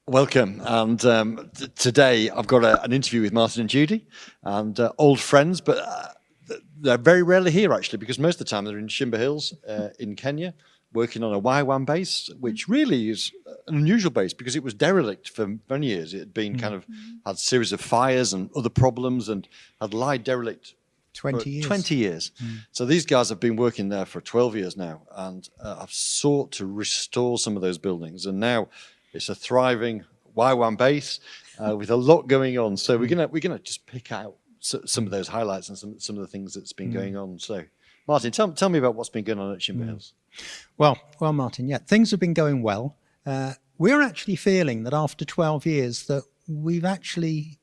Welcome. And today I've got an interview with Martin and Judy, and old friends, but they're very rarely here actually, because most of the time they're in Shimba Hills in Kenya, working on a YWAM base, which really is an unusual base because it was derelict for many years. It had been had a series of fires and other problems and had lied derelict 20 years. 20 years. So these guys have been working there for 12 years now, and I've sought to restore some of those buildings. And now it's a thriving YWAM base with a lot going on. So we're gonna just pick out some of those highlights and some of the things that's been going on. So, Martin, tell me about what's been going on at Shimba Hills. Well, Martin, yeah, things have been going well. We're actually feeling that after 12 years that we've actually,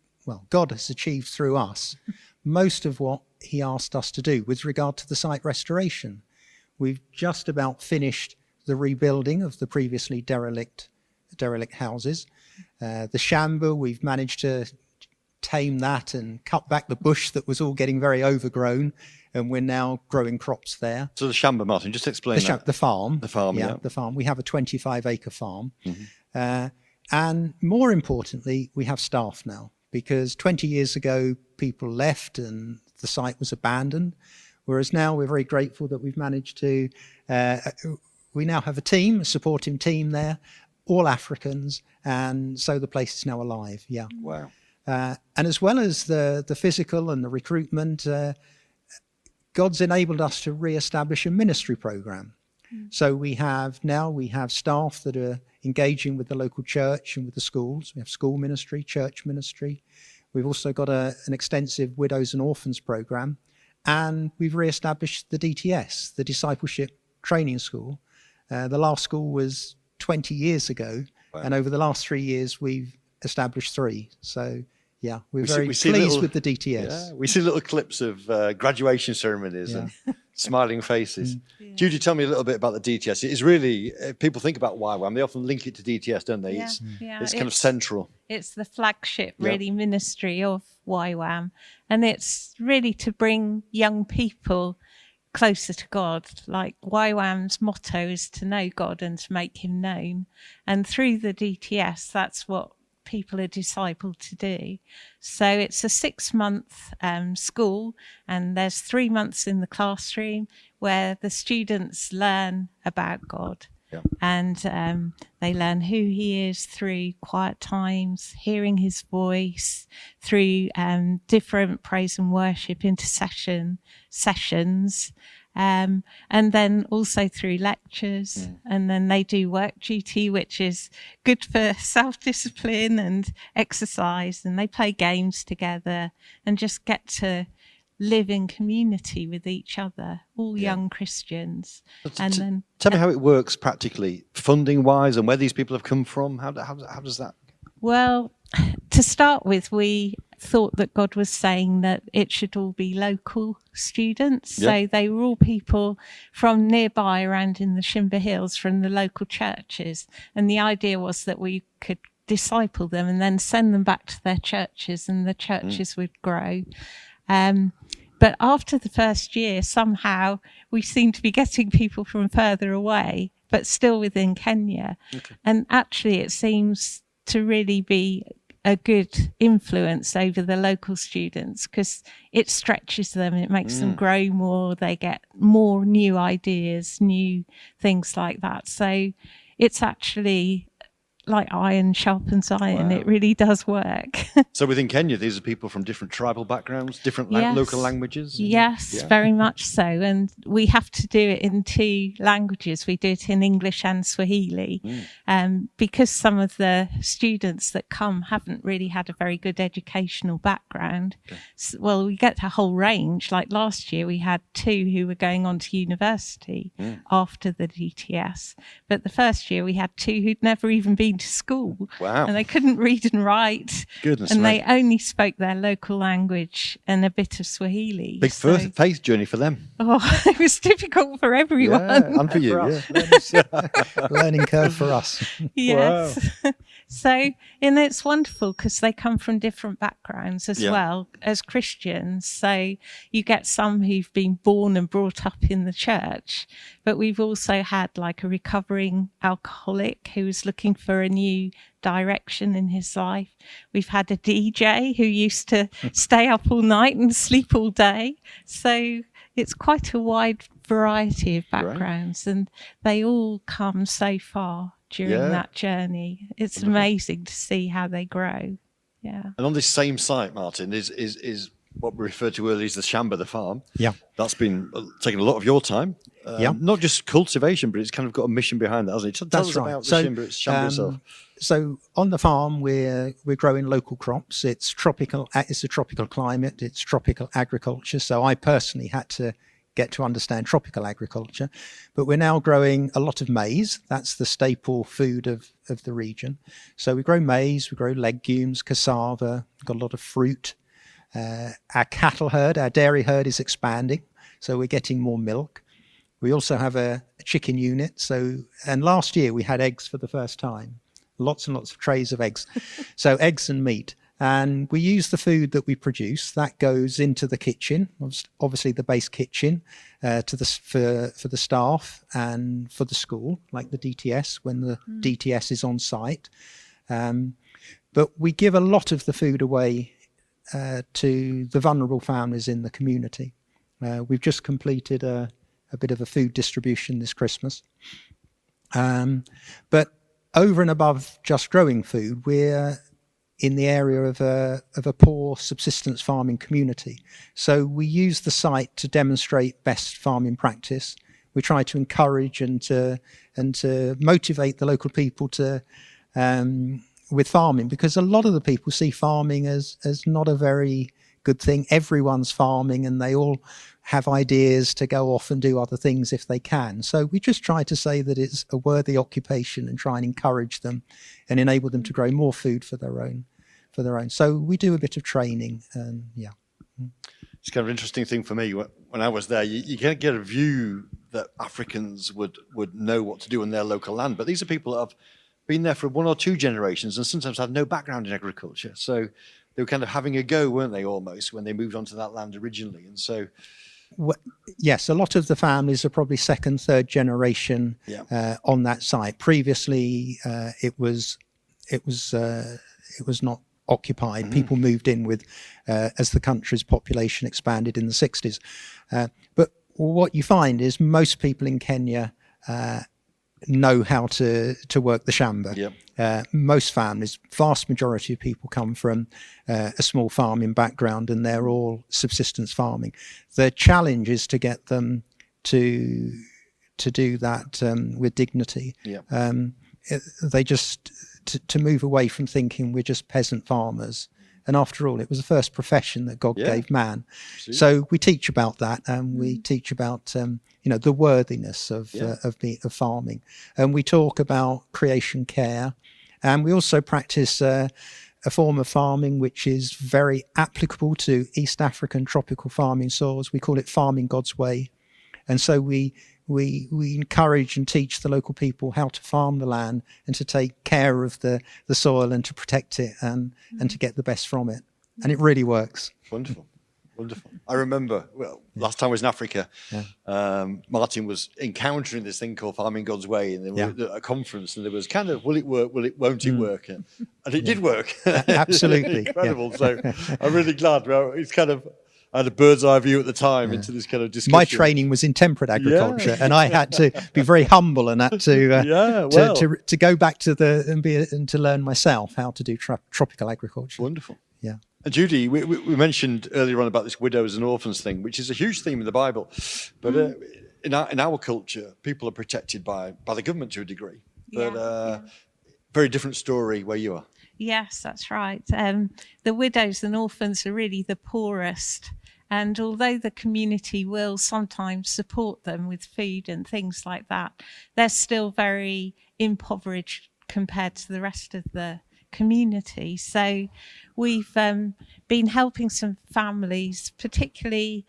God has achieved through us most of what he asked us to do with regard to the site restoration. We've just about finished the rebuilding of the previously derelict houses. The Shamba, we've managed to tame that and cut back the bush that was all getting very overgrown, and we're now growing crops there. So the Shamba, Martin, just explain that. The farm. The farm, yeah. The farm. We have a 25-acre farm. And more importantly, we have staff now, because 20 years ago, people left and the site was abandoned. Whereas now we're very grateful that we've managed to, we now have a supporting team there, all Africans, and so the place is now alive. Yeah. Wow. And as well as the physical and the recruitment, God's enabled us to re-establish a ministry program. So we have staff that are engaging with the local church and with the schools. We have school ministry, church ministry. We've also got an extensive widows and orphans program, and we've re-established the DTS, the Discipleship Training School. The last school was 20 years ago, and over the last 3 years we've established 3. So yeah, we're very pleased with the DTS. Yeah, we see little clips of graduation ceremonies and smiling faces. Judy, tell me a little bit about the DTS. It is really, people think about YWAM, they often link it to DTS, don't they? It's kind of central. It's the flagship, really, ministry of YWAM. And it's really to bring young people closer to God. Like YWAM's motto is to know God and to make him known. And through the DTS, that's what people are discipled to do. So it's a 6-month school, and there's 3 months in the classroom where the students learn about God. And they learn who he is through quiet times, hearing his voice, through different praise and worship intercession sessions, and then also through lectures. And then they do work duty, which is good for self-discipline and exercise, and they play games together and just get to live in community with each other, all young Christians. And then tell me how it works practically, funding wise, and where these people have come from. How does that? Well, to start with, we thought that God was saying that it should all be local students. So they were all people from nearby around in the Shimba Hills, from the local churches. And the idea was that we could disciple them and then send them back to their churches, and the churches would grow. But after the first year, somehow we seem to be getting people from further away, but still within Kenya. And actually it seems to really be a good influence over the local students, because it stretches them, it makes them grow more, they get more new ideas, new things like that. So it's actually like iron sharpens iron. It really does work. So within Kenya, these are people from different tribal backgrounds, different local languages? Yes, very much so. And we have to do it in 2 languages. We do it in English and Swahili, because some of the students that come haven't really had a very good educational background. Well, we get a whole range. Like last year, we had 2 who were going on to university after the DTS. But the first year, we had 2 who'd never even been to school. And they couldn't read and write. And they only spoke their local language and a bit of Swahili. Big faith journey for them. It was difficult for everyone. And for you. Learning curve for us. Yes. So, and it's wonderful because they come from different backgrounds as well as Christians. So you get some who've been born and brought up in the church, but we've also had like a recovering alcoholic who was looking for a a new direction in his life. We've had a DJ who used to stay up all night and sleep all day. So it's quite a wide variety of backgrounds, and they all come so far during that journey. It's amazing to see how they grow. Yeah. And on this same site, Martin, is what we referred to earlier as the Shamba, the farm. Yeah. That's been taking a lot of your time. Not just cultivation, but it's kind of got a mission behind that, hasn't it? Tell us about the Shamba itself. So on the farm, we're growing local crops. It's tropical. It's a tropical climate. It's tropical agriculture. So I personally had to get to understand tropical agriculture, but we're now growing a lot of maize. That's the staple food of the region. So we grow maize, we grow legumes, cassava, got a lot of fruit. Our cattle herd, our dairy herd is expanding, so we're getting more milk. We also have a chicken unit. And last year we had eggs for the first time, lots and lots of trays of eggs. So eggs and meat. And we use the food that we produce that goes into the kitchen, obviously the base kitchen, for the staff and for the school, like the DTS when the DTS is on site. But we give a lot of the food away to the vulnerable families in the community. We've just completed a bit of a food distribution this Christmas. But over and above just growing food, we're in the area of a poor subsistence farming community. So we use the site to demonstrate best farming practice. We try to encourage and to motivate the local people to with farming, because a lot of the people see farming as not a very good thing. Everyone's farming and they all have ideas to go off and do other things if they can. So we just try to say that it's a worthy occupation and try and encourage them and enable them to grow more food for their own. So we do a bit of training, and It's kind of an interesting thing for me. When I was there, you can't get a view that Africans would know what to do on their local land, but these are people that have been there for one or two generations and sometimes had no background in agriculture. So they were kind of having a go, weren't they, almost, when they moved onto that land originally? And so, yes, a lot of the families are probably second, third generation on that site. Previously, it was not occupied. People moved in with as the country's population expanded in the 60s. But what you find is most people in Kenya know how to work the shamba. Most families, vast majority of people come from a small farming background, and they're all subsistence farming. The challenge is to get them to do that with dignity. They just to move away from thinking we're just peasant farmers. And after all, it was the first profession that God gave man. So we teach about that, and we teach about the worthiness of farming, and we talk about creation care, and we also practice a form of farming which is very applicable to East African tropical farming soils. We call it farming God's way, and so we encourage and teach the local people how to farm the land and to take care of the soil and to protect it and to get the best from it. And it really works. Wonderful. I remember, last time I was in Africa, Martin was encountering this thing called Farming God's Way, and there was a conference, and there was kind of, will it work, won't it work? And it did work. Absolutely. Incredible. So I'm really glad. It's kind of, I had a bird's eye view at the time into this kind of discussion. My training was in temperate agriculture, and I had to be very humble and had to go back to and to learn myself how to do tropical agriculture. Wonderful. Yeah. And Judy, we mentioned earlier on about this widows and orphans thing, which is a huge theme in the Bible. But in our culture, people are protected by the government to a degree. But very different story where you are. Yes, that's right. The widows and orphans are really the poorest. And although the community will sometimes support them with food and things like that, they're still very impoverished compared to the rest of the community. So we've been helping some families, particularly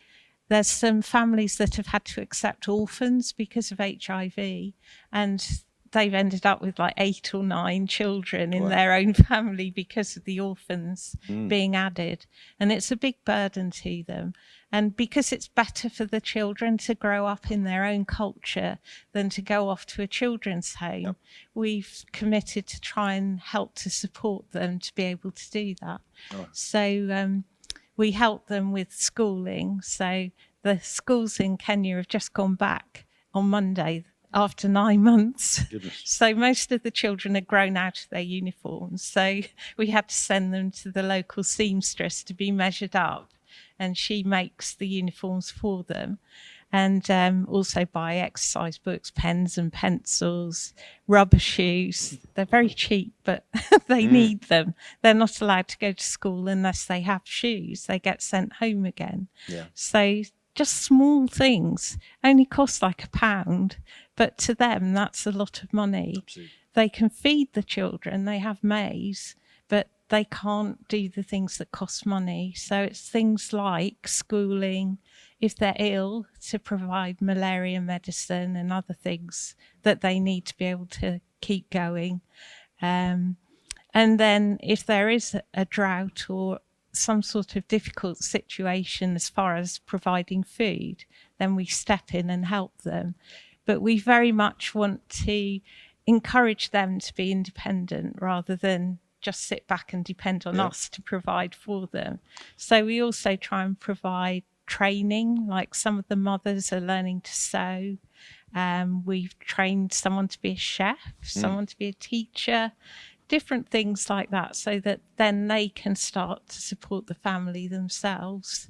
there's some families that have had to accept orphans because of HIV, and they've ended up with like 8 or 9 children in their own family because of the orphans being added. And it's a big burden to them. And because it's better for the children to grow up in their own culture than to go off to a children's home, Yep. we've committed to try and help to support them to be able to do that. Oh. So we help them with schooling. So the schools in Kenya have just gone back on Monday after 9 months. Goodness. So most of the children are grown out of their uniforms. So we had to send them to the local seamstress to be measured up, and she makes the uniforms for them. And also buy exercise books, pens and pencils, rubber shoes. They're very cheap, but they need them. They're not allowed to go to school unless they have shoes. They get sent home again. Yeah. So just small things only cost like £1, but to them, that's a lot of money. Absolutely. They can feed the children. They have maize, but they can't do the things that cost money. So it's things like schooling, if they're ill, to provide malaria medicine and other things that they need to be able to keep going. And then if there is a drought or some sort of difficult situation as far as providing food, then we step in and help them. But we very much want to encourage them to be independent rather than just sit back and depend on us to provide for them. So we also try and provide training, like some of the mothers are learning to sew. We've trained someone to be a chef, someone to be a teacher, different things like that, so that then they can start to support the family themselves.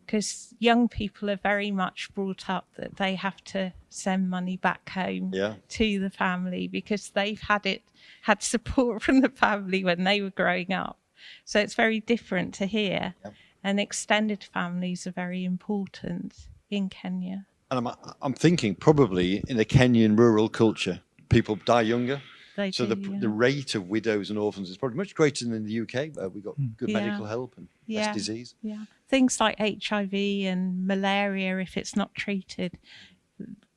Because young people are very much brought up that they have to send money back home to the family because they've had support from the family when they were growing up. So it's very different to here. Yep. And extended families are very important in Kenya. And I'm thinking probably in a Kenyan rural culture, people die younger. The rate of widows and orphans is probably much greater than in the UK, where we've got good medical help and less disease. Yeah, things like HIV and malaria, if it's not treated,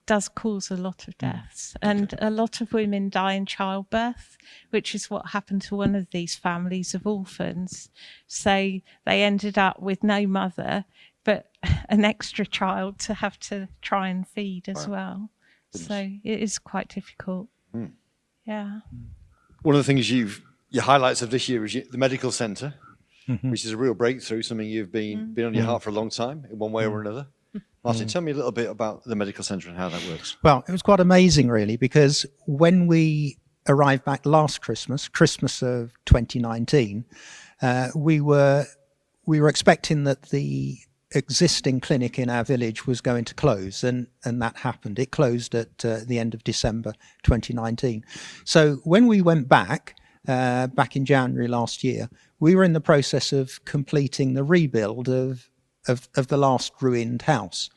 does cause a lot of deaths. And a lot of women die in childbirth, which is what happened to one of these families of orphans. So they ended up with no mother, but an extra child to have to try and feed as well. Goodness. So it is quite difficult. Yeah. One of the things your highlights of this year is the medical centre, which is a real breakthrough, something you've been on your heart for a long time, in one way or another. Martin, tell me a little bit about the medical centre and how that works. Well, it was quite amazing, really, because when we arrived back last Christmas of 2019, we were expecting that the existing clinic in our village was going to close, and that happened. It closed at the end of December 2019. So when we went back in January last year, we were in the process of completing the rebuild of the last ruined house.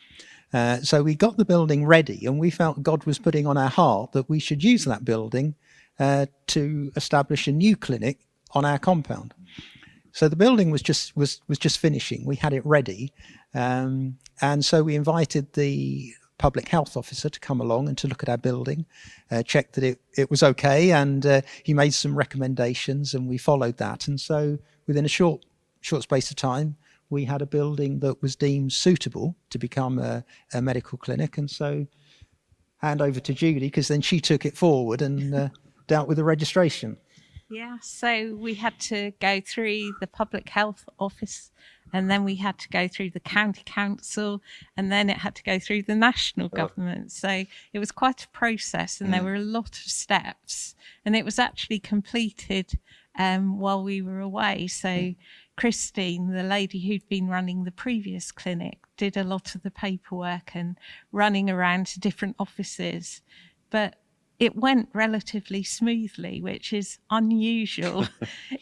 So we got the building ready, and we felt God was putting on our heart that we should use that building to establish a new clinic on our compound. So the building was just finishing. We had it ready. And so we invited the public health officer to come along and to look at our building, check that it was okay. And he made some recommendations, and we followed that. And so within a short space of time, we had a building that was deemed suitable to become a medical clinic. And so hand over to Judy, because then she took it forward and dealt with the registration. Yeah, so we had to go through the public health office, and then we had to go through the county council, and then it had to go through the national government. So it was quite a process, and there were a lot of steps, and it was actually completed while we were away. So Christine, the lady who'd been running the previous clinic, did a lot of the paperwork and running around to different offices. But it went relatively smoothly, which is unusual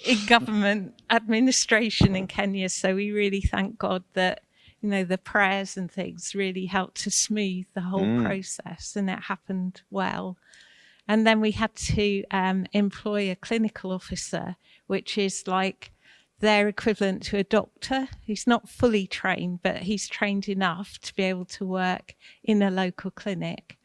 in government administration in Kenya. So we really thank God that, the prayers and things really helped to smooth the whole process, and it happened well. And then we had to employ a clinical officer, which is like their equivalent to a doctor. He's not fully trained, but he's trained enough to be able to work in a local clinic.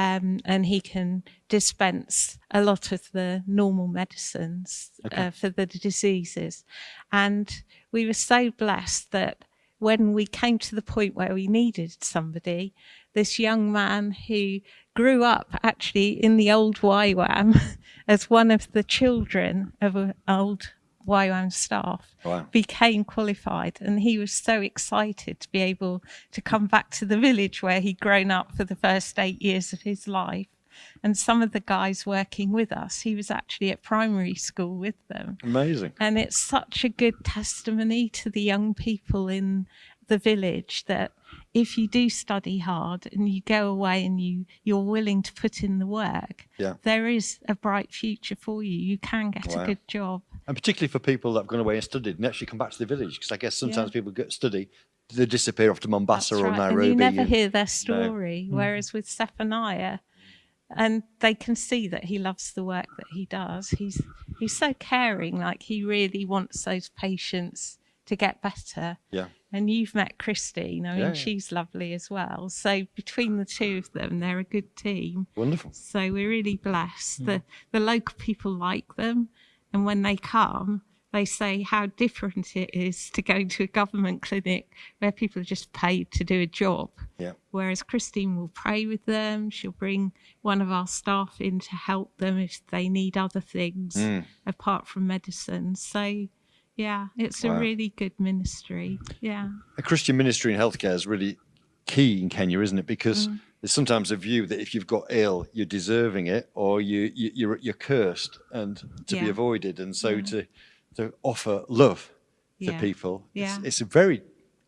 And he can dispense a lot of the normal medicines for the diseases. And we were so blessed that when we came to the point where we needed somebody, this young man who grew up actually in the old YWAM as one of the children of an old YWAM staff, became qualified, and he was so excited to be able to come back to the village where he'd grown up for the first 8 years of his life. And some of the guys working with us, he was actually at primary school with them. Amazing. And it's such a good testimony to the young people in the village that if you do study hard and you go away and you're willing to put in the work, there is a bright future for you. You can get a good job. And particularly for people that have gone away and studied and actually come back to the village, because I guess sometimes people study, they disappear off to Mombasa or Nairobi. And you never hear their story, whereas with Zephaniah, and they can see that he loves the work that he does. He's so caring, like he really wants those patients to get better. Yeah. And you've met Christine. I mean, she's lovely as well. So between the two of them, they're a good team. Wonderful. So we're really blessed. The local people like them. And when they come, they say how different it is to go to a government clinic where people are just paid to do a job. Yeah. Whereas Christine will pray with them. She'll bring one of our staff in to help them if they need other things apart from medicine. So, yeah, it's a really good ministry. Yeah. A Christian ministry in healthcare is really key in Kenya, isn't it? Because there's sometimes a view that if you've got ill, you're deserving it, or you're cursed and to be avoided. And so to offer love to people, it's a very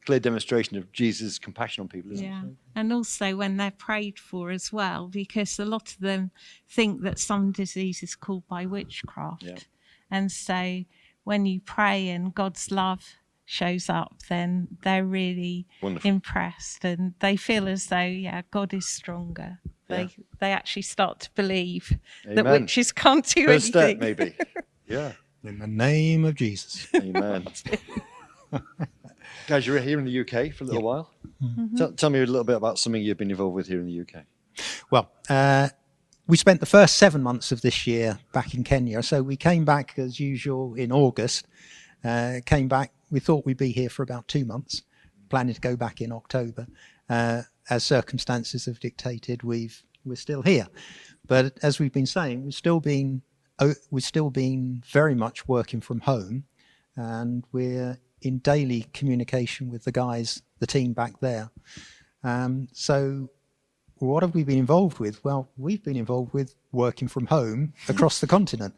clear demonstration of Jesus' compassion on people, isn't it? And also when they're prayed for as well, because a lot of them think that some disease is called by witchcraft. Yeah. And so when you pray and God's love shows up, then they're really impressed and they feel as though, God is stronger. They actually start to believe that witches can't do First anything. Step, maybe. Yeah. In the name of Jesus. Amen. Guys, you're here in the UK for a little while. Tell me a little bit about something you've been involved with here in the UK. Well, we spent the first 7 months of this year back in Kenya. So we came back as usual in August. Came back. We thought we'd be here for about 2 months, planning to go back in October. As circumstances have dictated, we're still here. But as we've been saying, we're still being very much working from home, and we're in daily communication with the guys, the team back there. So what have we been involved with? Well, we've been involved with working from home across the continent.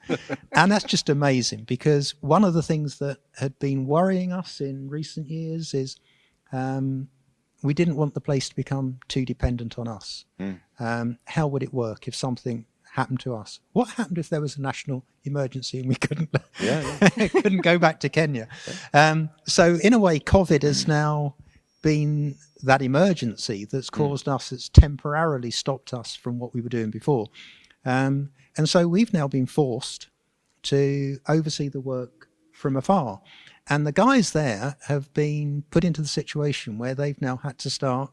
And that's just amazing, because one of the things that had been worrying us in recent years is we didn't want the place to become too dependent on us. How would it work if something happened to us? What happened if there was a national emergency and we couldn't couldn't go back to Kenya? So in a way, COVID has now been that emergency that's caused us, that's temporarily stopped us from what we were doing before. And so we've now been forced to oversee the work from afar. And the guys there have been put into the situation where they've now had to start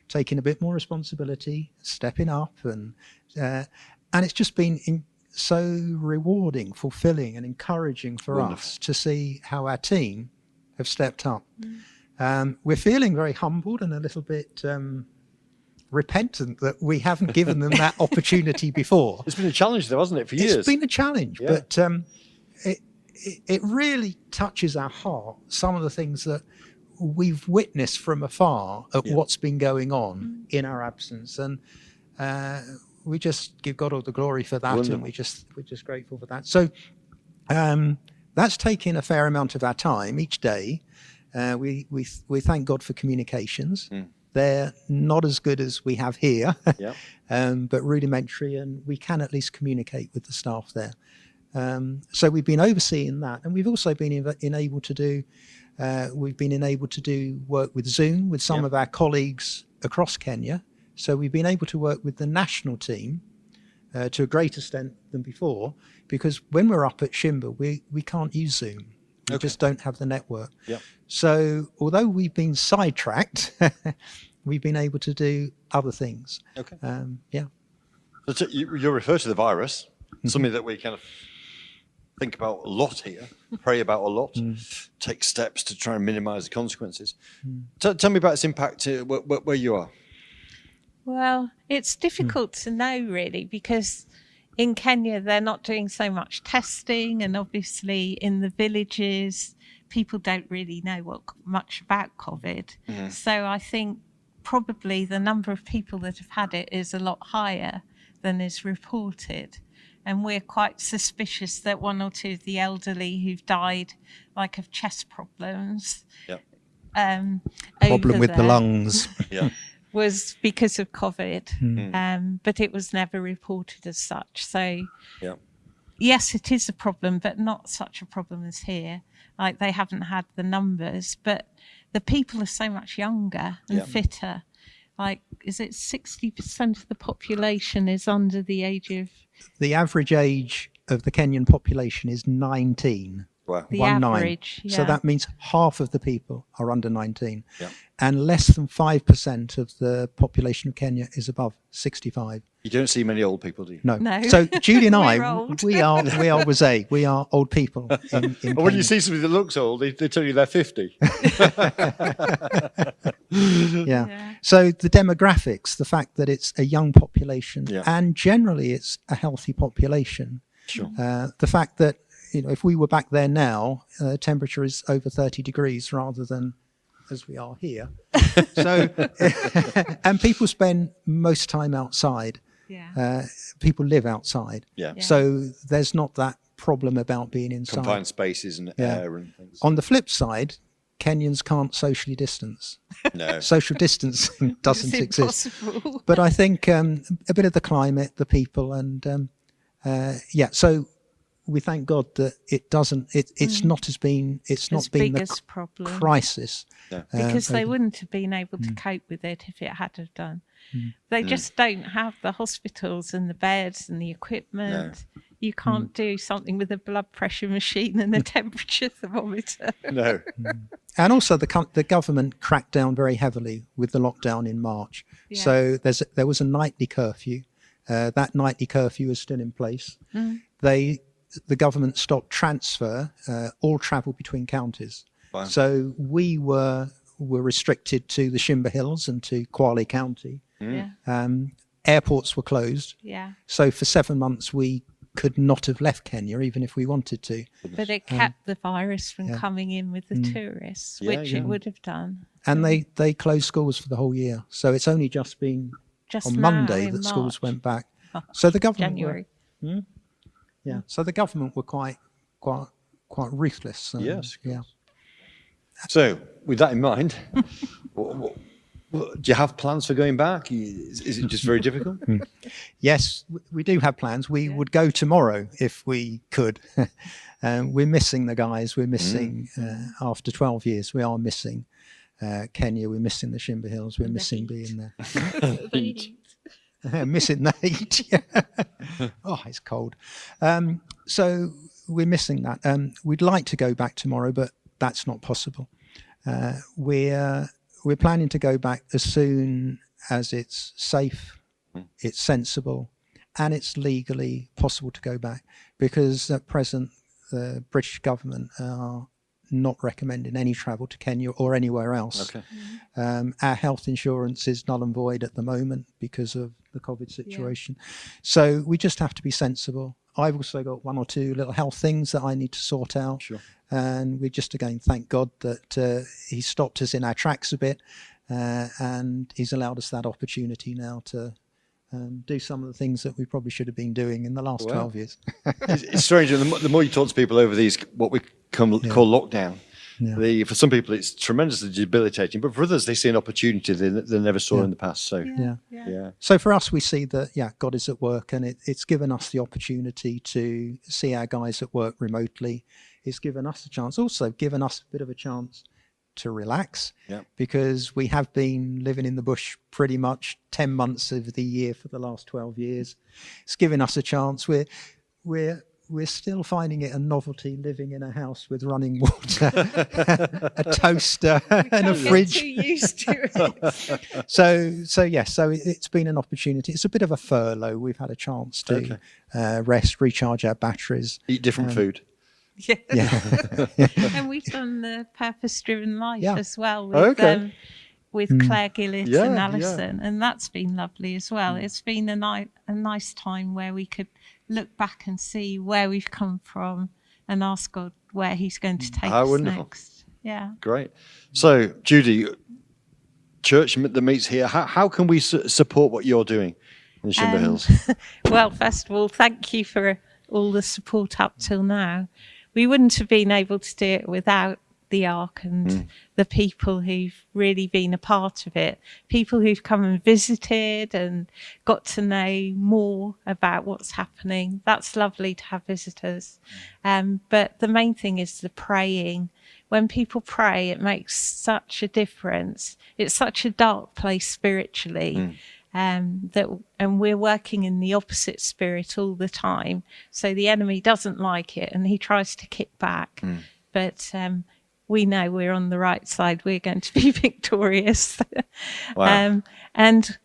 taking a bit more responsibility, stepping up, and it's just been so rewarding, fulfilling, and encouraging for us to see how our team have stepped up. We're feeling very humbled and a little bit repentant that we haven't given them that opportunity before. It's been a challenge, though, hasn't it, for years? It's been a challenge, but it really touches our heart, some of the things that we've witnessed from afar at what's been going on in our absence. And we just give God all the glory for that. Wonderful. And we're just grateful for that. So that's taken a fair amount of our time each day. We thank God for communications. They're not as good as we have here, but rudimentary, and we can at least communicate with the staff there. So we've been overseeing that, and we've also been able to do work with Zoom with some of our colleagues across Kenya. So we've been able to work with the national team to a greater extent than before, because when we're up at Shimba, we can't use Zoom. We just don't have the network. So although we've been sidetracked, we've been able to do other things. So you refer to the virus, something that we kind of think about a lot here, pray about a lot, take steps to try and minimise the consequences. Tell me about its impact where you are. Well, it's difficult to know really, because in Kenya they're not doing so much testing, and obviously in the villages people don't really know much about COVID. So I think probably the number of people that have had it is a lot higher than is reported. And we're quite suspicious that one or two of the elderly who've died, like of chest problems, Problem with the lungs. was because of COVID, but it was never reported as such. So yes, it is a problem, but not such a problem as here. Like, they haven't had the numbers, but the people are so much younger and fitter. Like, is it 60% of the population is under the age of... The average age of the Kenyan population is 19. Wow. The average, So that means half of the people are under 19. Yeah. And less than 5% of the population of Kenya is above 65. You don't see many old people, do you? No. No. So Judy and I, We're old. we are Wazay. We are old people in Or when Kenya. you see somebody that looks old, they tell you they're 50. Yeah. So the demographics, the fact that it's a young population, and generally it's a healthy population. Sure. The fact that, if we were back there now, temperature is over 30 degrees rather than as we are here. So, and people spend most time outside. People live outside. So there's not that problem about being inside. Confined spaces and air and things. On the flip side, Kenyans can't socially distance. No. Social distancing doesn't exist. Impossible. But I think a bit of the climate, the people, and so we thank God that it doesn't. It's not as been. It's not been the problem. crisis. Because they wouldn't have been able to cope with it if it had have done. They just don't have the hospitals and the beds and the equipment. No. You can't do something with a blood pressure machine and a temperature thermometer. No. And also the government cracked down very heavily with the lockdown in March. So there was a nightly curfew. That nightly curfew is still in place. The government stopped all travel between counties. Wow. So we were restricted to the Shimba Hills and to Kwale County. Airports were closed. So for 7 months we could not have left Kenya even if we wanted to. But it kept the virus from coming in with the tourists, which it would have done. And they closed schools for the whole year. So it's only just been on Monday that schools went back. So the government January. So the government were quite ruthless. Yes. So with that in mind, do you have plans for going back? Is it just very difficult? Yes, we do have plans. We would go tomorrow if we could. We're missing the guys. We're missing, after 12 years, we are missing Kenya. We're missing the Shimba Hills. We're missing being there. Missing the heat. Oh, it's cold. So we're missing that. We'd like to go back tomorrow, but that's not possible. We're planning to go back as soon as it's safe, it's sensible, and it's legally possible to go back, because at present the British government are not recommending any travel to Kenya or anywhere else. Our health insurance is null and void at the moment because of the COVID situation. So we just have to be sensible. I've also got one or two little health things that I need to sort out. And we just, again, thank God that he stopped us in our tracks a bit, and he's allowed us that opportunity now to do some of the things that we probably should have been doing in the last 12 years. It's strange. The more you talk to people over these, what we call lockdown, for some people it's tremendously debilitating, but for others they see an opportunity they never saw in the past. So So for us, we see that God is at work, and it's given us the opportunity to see our guys at work remotely. It's given us a chance, also given us a bit of a chance to relax, because we have been living in the bush pretty much 10 months of the year for the last 12 years. It's given us a chance. We're we're still finding it a novelty living in a house with running water, a toaster, and a fridge. Too used to it. So it's been an opportunity. It's a bit of a furlough. We've had a chance to rest, recharge our batteries, eat different food. Yeah. Yeah. And we've done the purpose-driven life Yeah. as well with Claire Gillett Yeah, and yeah. Alison, and that's been lovely as well. It's been a nice time where we could look back and see where we've come from and ask God where He's going to take us wonderful. next. Yeah. Great. So, Judy, church that meets here, how can we support what you're doing in the Shimber Hills? Well, first of all, thank you for all the support up till now. We wouldn't have been able to do it without the Ark and the people who've really been a part of it, people who've come and visited and got to know more about what's happening. That's lovely to have visitors. But the main thing is the praying. When people pray, it makes such a difference. It's such a dark place spiritually. And we're working in the opposite spirit all the time. So the enemy doesn't like it and he tries to kick back. But we know we're on the right side. We're going to be victorious. Wow. And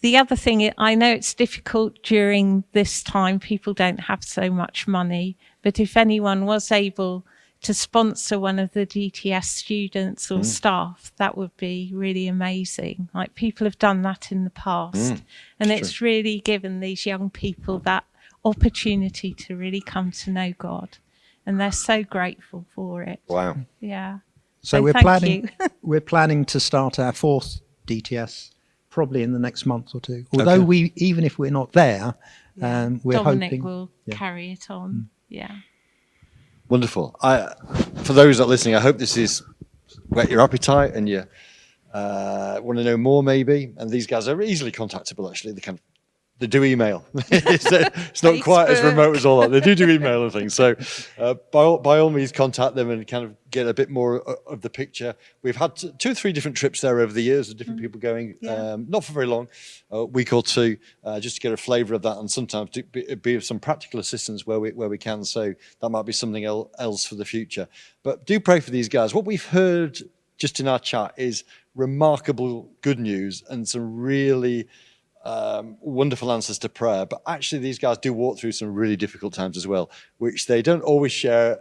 the other thing, I know it's difficult during this time. People don't have so much money. But if anyone was able to sponsor one of the GTS students or staff, that would be really amazing. Like, people have done that in the past. And it's really given these young people that opportunity to really come to know God. And they're so grateful for it. Wow. Yeah. So we're planning to start our 4th DTS probably in the next month or two. Although even if we're not there, we're Dominic hoping will carry it on. Yeah. Wonderful. For those that are listening, I hope this is whet your appetite and you want to know more maybe. And these guys are easily contactable actually. They do email. It's not quite as remote as all that. They do email and things. So by all means, contact them and kind of get a bit more of the picture. We've had 2 or 3 different trips there over the years of different people going, not for very long, a week or 2, just to get a flavour of that and sometimes be of some practical assistance where we can. So that might be something else for the future. But do pray for these guys. What we've heard just in our chat is remarkable good news and some really wonderful answers to prayer, but actually these guys do walk through some really difficult times as well, which they don't always share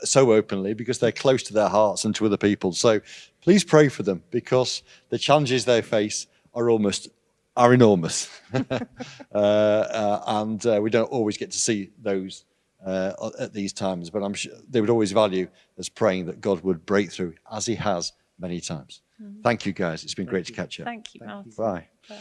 so openly because they're close to their hearts and to other people. So please pray for them because the challenges they face are enormous. And we don't always get to see those at these times, but I'm sure they would always value us praying that God would break through as He has many times. Thank you guys. It's been great to catch you. Thank you, Martin. Bye. Bye.